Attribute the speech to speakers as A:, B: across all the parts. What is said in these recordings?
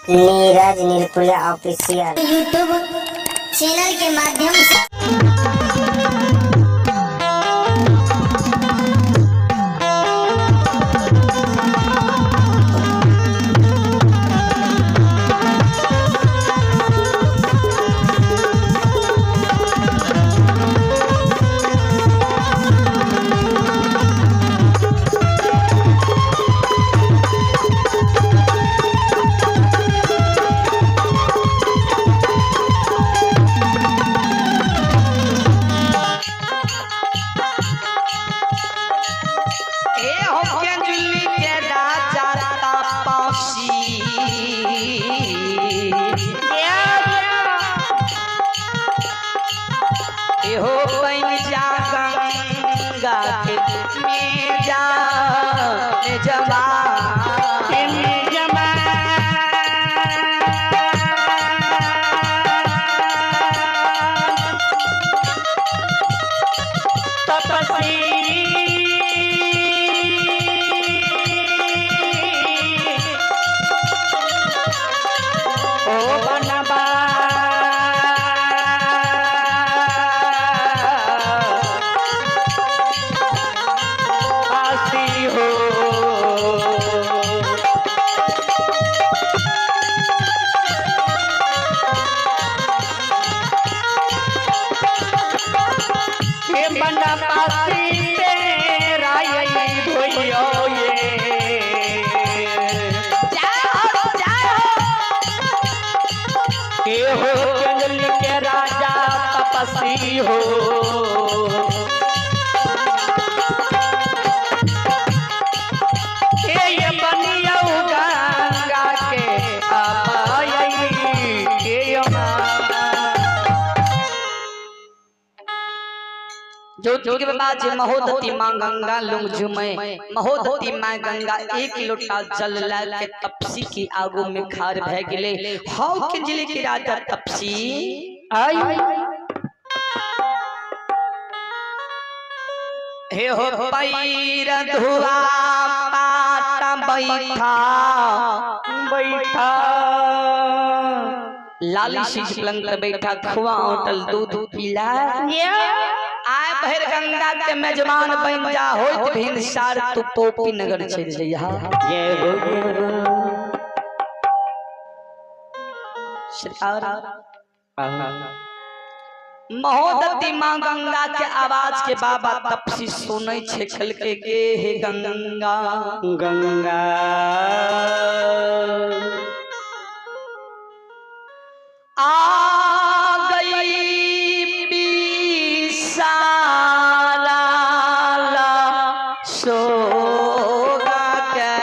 A: Neeraj निर्कुला official
B: YouTube channel के माध्यम से
C: तपस्वी हो ये बनिया गंगा के जो के बाद महोदती माँ गंगा लुंग झुमे महोदती माँ गंगा एक लोटा जल ला के तपसी की आगू में खार भय गेले। हाउ के जिले के राजा तपसी आई हे हो पैर धुआ पाता बैठा बैठा लाली शीश पलंग पर बैठा खुआ होटल दूध पीला आय भैर गंगा के मेजबान बन जा होइत भिन सार तू पोपी नगर चल जइहा ये महोदती माँ गंगा के आवाज के बाबा तपसी सुनै छे खल के गे हे गंगा गंगा आ गई बिसाला सोगा के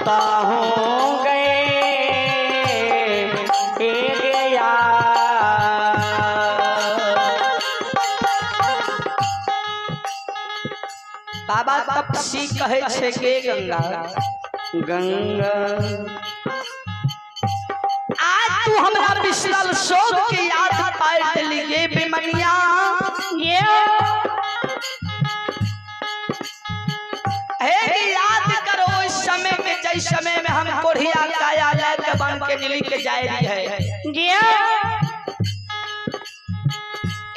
C: ता हो गए बाबा तपसी कहे छे के गंगा गंगा आज तू हमरा बिसरल शोक के याद पाए दिली गे बेमनिया याद करो उस समय में जिस समय में हम कोढ़िया काया लेके बन के नीली के जाए है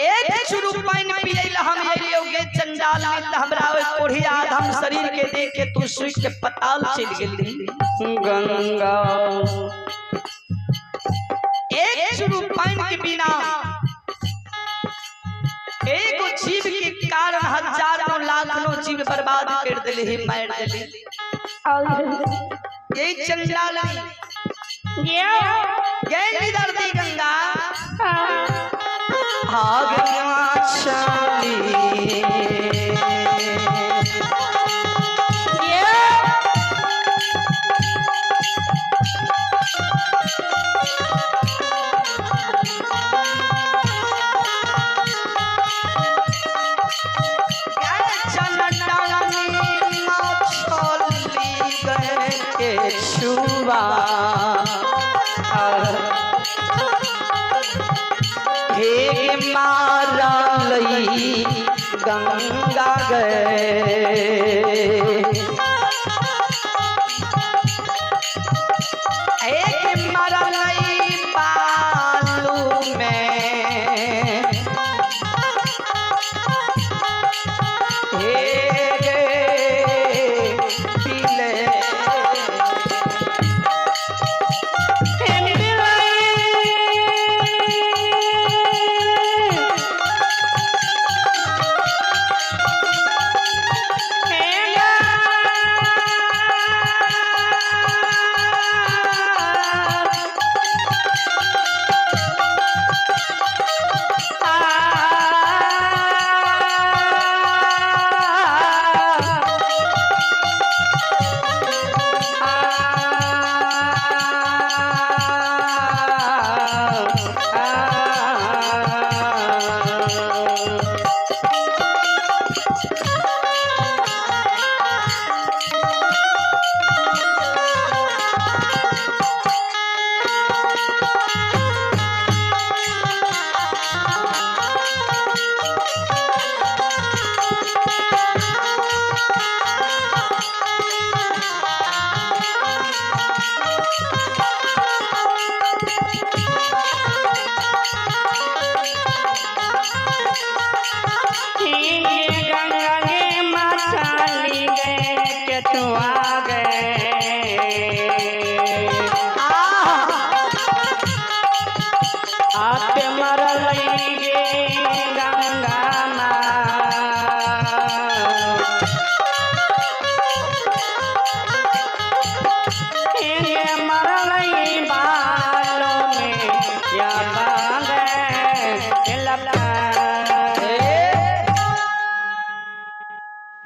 C: एक शुरू पानी पियला हम एलियोगे चंडाल में हमरा ओए कोढ़िया हम शरीर के देख के तू सुई के पताल चल गेली गंगा एक शुरू पानी के बिना एक जीव के कारण हजारों लाखों जीव बर्बाद कर देले ही मार देले ये चंडाल ये धरती गंगा हे मारा लई गंगा गए हे मारा लई बालू में हे पीले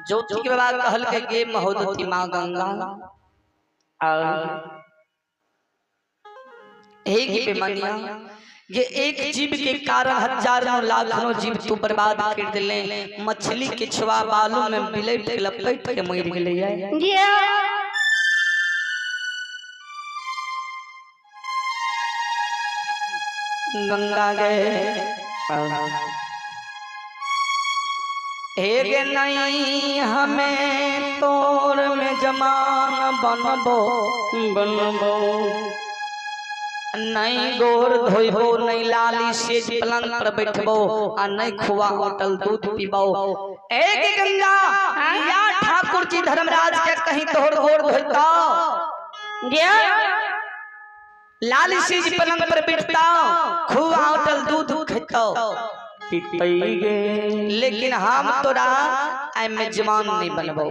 C: ज्योति के बाद कहल के गे महोदती मां गंगा एक बेमनिया ये एक जीव के कारण हजारों लाखों जीव तू बर्बाद कर दिले मछली के छुआ बालू में बिलट के लपेट के मर गेले गंगा गए हेगे नहीं हमें तोर में जमान बनबो बनबो नहीं गोर धोइबो नहीं लाली सेज पलंग पर बैठबो आ नहीं खुआ होटल दूध पीबो एक गंगा या ठाकुर जी धर्मराज के कहीं तोर गोर धोइता लाली सेज पलंग पर बैठता खुआ होटल दूध खाता लेकिन हम तोरा मेजबान नहीं बनबो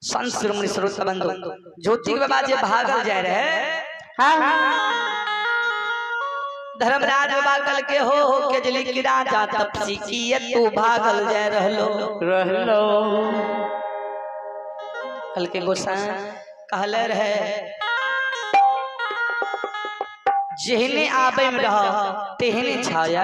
C: संत शिरोमणि श्रोता बंधु ज्योति के बाबा जे भागल जाए रहे धर्मराज बाबा कल के हो के जली की राजा तपसी की तू भागल जाए रहलो कल के गोसाई कहले रहे जेहने आबे में रह तेहने छाया